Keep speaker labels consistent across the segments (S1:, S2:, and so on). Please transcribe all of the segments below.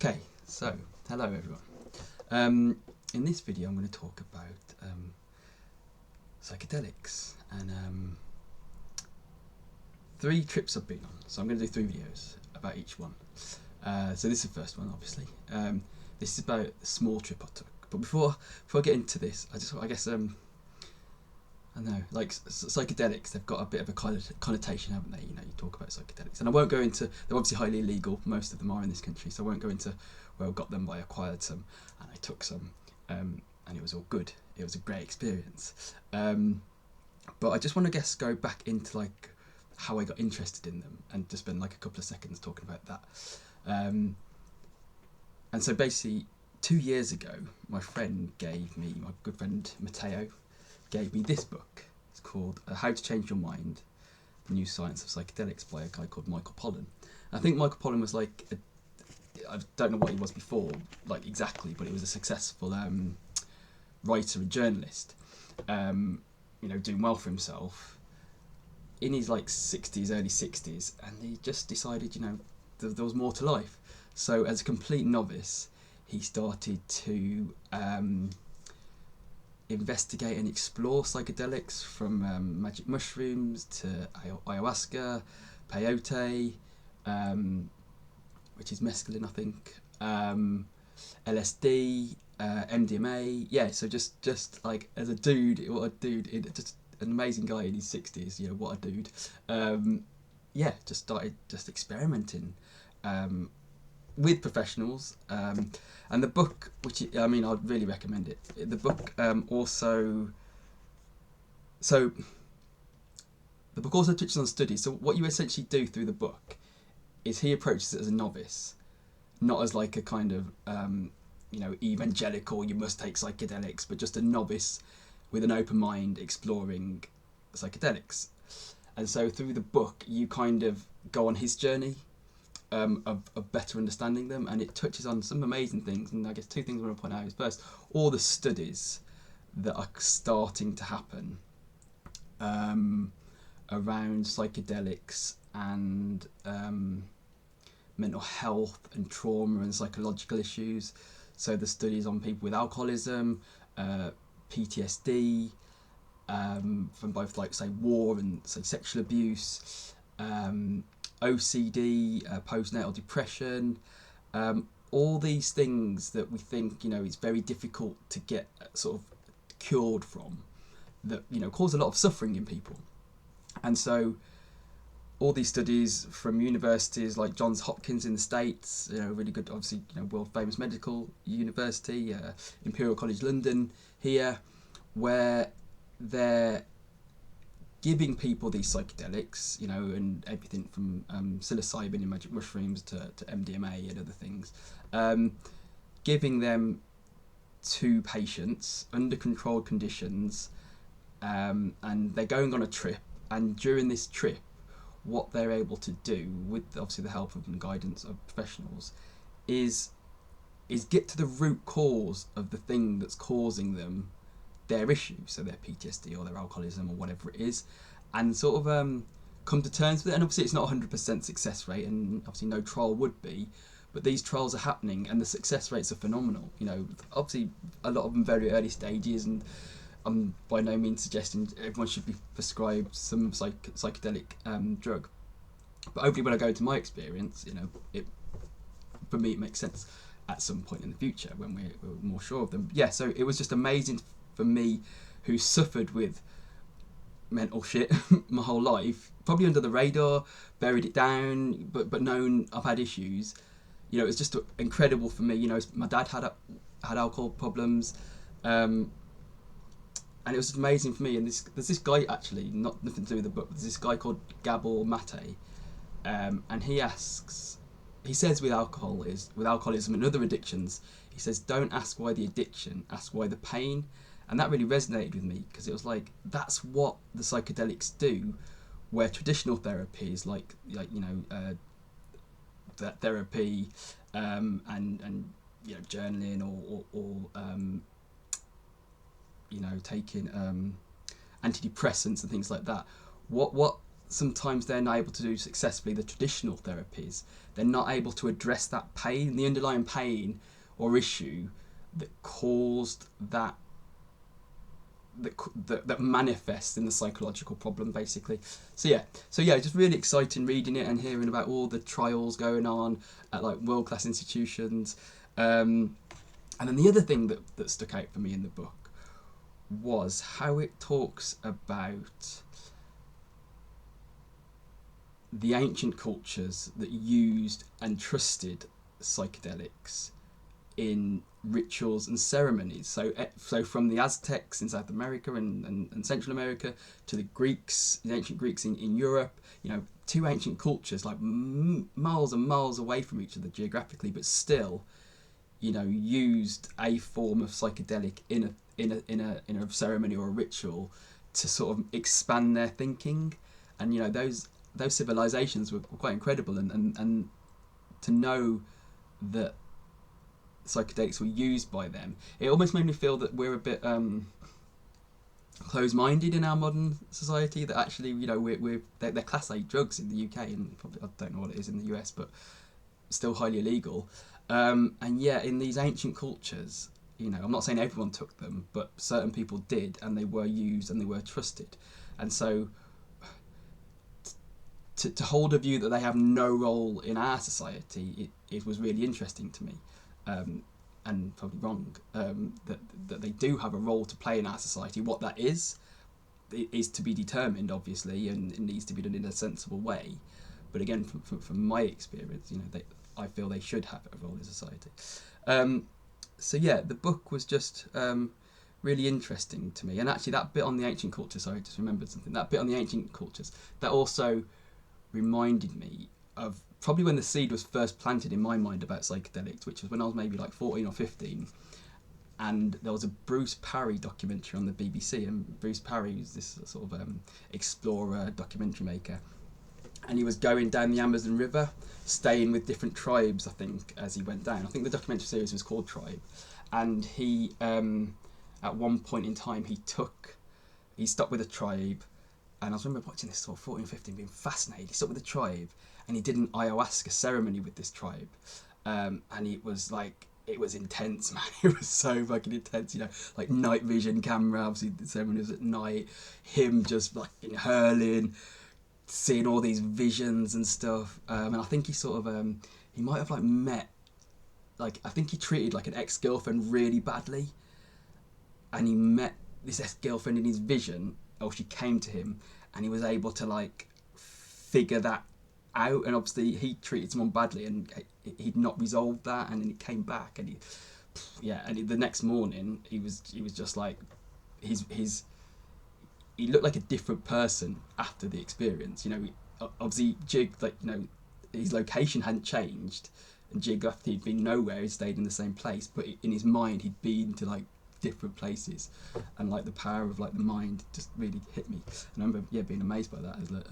S1: Okay, so hello everyone. In this video I'm going to talk about psychedelics and 3 trips I've been on. So I'm going to do 3 videos about each one. So this is the first one, obviously. This is about a small trip I took. But before I get into this, I guess I don't know, like psychedelics, they've got a bit of a connotation, haven't they? You know, you talk about psychedelics, and I won't go into. They're obviously highly illegal. Most of them are in this country, so I won't go into where I got them. But I acquired some, and I took some, and it was all good. It was a great experience. But I just want to go back into like how I got interested in them, and just spend like a couple of seconds talking about that. And so basically, 2 years ago, my good friend Matteo, gave me this book. It's called How to Change Your Mind, The New Science of Psychedelics by a guy called Michael Pollan. And I think Michael Pollan was like, I don't know what he was before, like exactly, but he was a successful writer and journalist, you know, doing well for himself in his like 60s, early 60s, and he just decided, you know, there was more to life. So as a complete novice, he started to investigate and explore psychedelics, from magic mushrooms to ayahuasca, peyote, which is mescaline, I think, LSD, MDMA. Yeah, so just like as a dude, what a dude, just an amazing guy in his 60s. You know, what a dude. Yeah, just started experimenting with professionals, and the book, which I mean, I'd really recommend it. The book also touches on studies. So what you essentially do through the book is he approaches it as a novice, not as like a kind of you know, evangelical, you must take psychedelics, but just a novice with an open mind exploring psychedelics. And so through the book, you kind of go on his journey of better understanding them, and it touches on some amazing things. And I guess 2 things I want to point out is, first, all the studies that are starting to happen around psychedelics and mental health and trauma and psychological issues. So the studies on people with alcoholism, PTSD, from both, like, say, war and, say, sexual abuse, OCD, postnatal depression, all these things that we think, you know, it's very difficult to get sort of cured from, that, you know, cause a lot of suffering in people. And so all these studies from universities like Johns Hopkins in the States, you know, really good, obviously, you know, world famous medical university, Imperial College London here, where they're giving people these psychedelics, you know, and everything from psilocybin and magic mushrooms to MDMA and other things, giving them to patients under controlled conditions, and they're going on a trip, and during this trip, what they're able to do, with obviously the help of and guidance of professionals, is get to the root cause of the thing that's causing them their issue, so their PTSD or their alcoholism or whatever it is, and sort of come to terms with it. And obviously it's not 100% success rate, and obviously no trial would be, but these trials are happening and the success rates are phenomenal. You know, obviously a lot of them very early stages, and I'm by no means suggesting everyone should be prescribed some psychedelic drug, but hopefully when I go into my experience, you know, for me it makes sense at some point in the future when we're more sure of them. Yeah, so it was just amazing for me, who suffered with mental shit my whole life, probably under the radar, buried it down, but known I've had issues. You know, it was just incredible for me. You know, my dad had alcohol problems, and it was amazing for me. And there's this guy, actually, nothing to do with the book, but there's this guy called Gabor Mate, and he says with alcoholism and other addictions, he says, don't ask why the addiction, ask why the pain. And that really resonated with me, because it was like, that's what the psychedelics do, where traditional therapies like you know, that therapy, and you know, journaling or you know, taking antidepressants and things like that. What sometimes they're not able to do successfully the traditional therapies. They're not able to address that pain, the underlying pain or issue that caused that manifests in the psychological problem, basically. So yeah, just really exciting reading it and hearing about all the trials going on at like world-class institutions. And then the other thing that stuck out for me in the book was how it talks about the ancient cultures that used and trusted psychedelics in rituals and ceremonies. So from the Aztecs in South America and Central America to the Greeks, the ancient Greeks in Europe, two ancient cultures like miles and miles away from each other geographically, but still, used a form of psychedelic in a ceremony or a ritual to sort of expand their thinking. And those civilizations were quite incredible, and to know that psychedelics were used by them, it almost made me feel that we're a bit closed-minded in our modern society, that actually they're class A drugs in the UK, and probably I don't know what it is in the US, but still highly illegal. And yet in these ancient cultures, I'm not saying everyone took them, but certain people did, and they were used and they were trusted. And so to hold a view that they have no role in our society, it was really interesting to me. And probably wrong, that they do have a role to play in our society. What that is to be determined, obviously, and it needs to be done in a sensible way. But again, from my experience, I feel they should have a role in society. So yeah, the book was just really interesting to me. And actually that bit on the ancient cultures, sorry, I just remembered something, that bit on the ancient cultures, that also reminded me of probably when the seed was first planted in my mind about psychedelics, which was when I was maybe like 14 or 15, and there was a Bruce Parry documentary on the BBC, and Bruce Parry was this sort of explorer, documentary maker, and he was going down the Amazon River, staying with different tribes, I think, as he went down. I think the documentary series was called Tribe, and he, at one point in time, he stopped with a tribe, and I remember watching this sort of 14, 15, being fascinated. He stopped with the tribe, and he did an ayahuasca ceremony with this tribe, and it was intense, man. It was so fucking intense, like night vision camera, obviously the ceremony was at night, him just like hurling, seeing all these visions and stuff, and I think he sort of he might have met, I think he treated like an ex-girlfriend really badly, and he met this ex-girlfriend in his vision, or she came to him, and he was able to figure that out. And obviously he treated someone badly, and he'd not resolved that, and then he came back, and the next morning he was just like he looked like a different person after the experience. Obviously his location hadn't changed, and geographically he'd been nowhere, he stayed in the same place, but in his mind he'd been to different places, and the power of the mind just really hit me. And I remember being amazed by that as a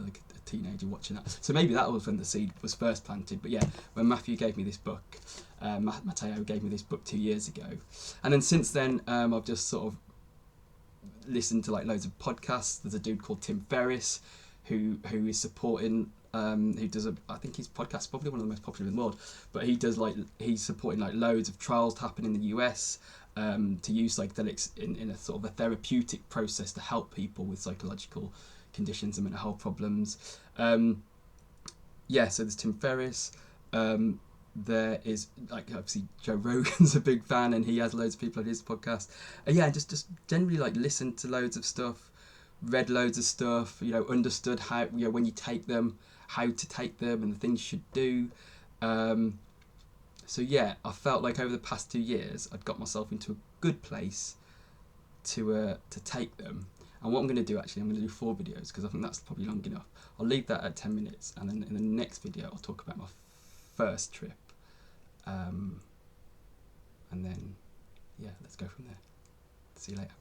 S1: teenager watching that. So maybe that was when the seed was first planted. But when Matthew gave me this book, Matteo gave me this book 2 years ago, and then since then I've just sort of listened to loads of podcasts. There's a dude called Tim Ferriss who is supporting who does I think his podcast is probably one of the most popular in the world, but he's supporting loads of trials to happen in the US to use psychedelics in a sort of a therapeutic process to help people with psychological conditions and mental health problems. So there's Tim Ferriss. There is obviously Joe Rogan's a big fan, and he has loads of people on his podcast. Just generally listened to loads of stuff, read loads of stuff, understood how when you take them, how to take them, and the things you should do. I felt like over the past 2 years I'd got myself into a good place to take them. And what I'm going to do, actually, I'm going to do 4 videos, because I think that's probably long enough. I'll leave that at 10 minutes, and then in the next video I'll talk about my first trip. And then, let's go from there. See you later.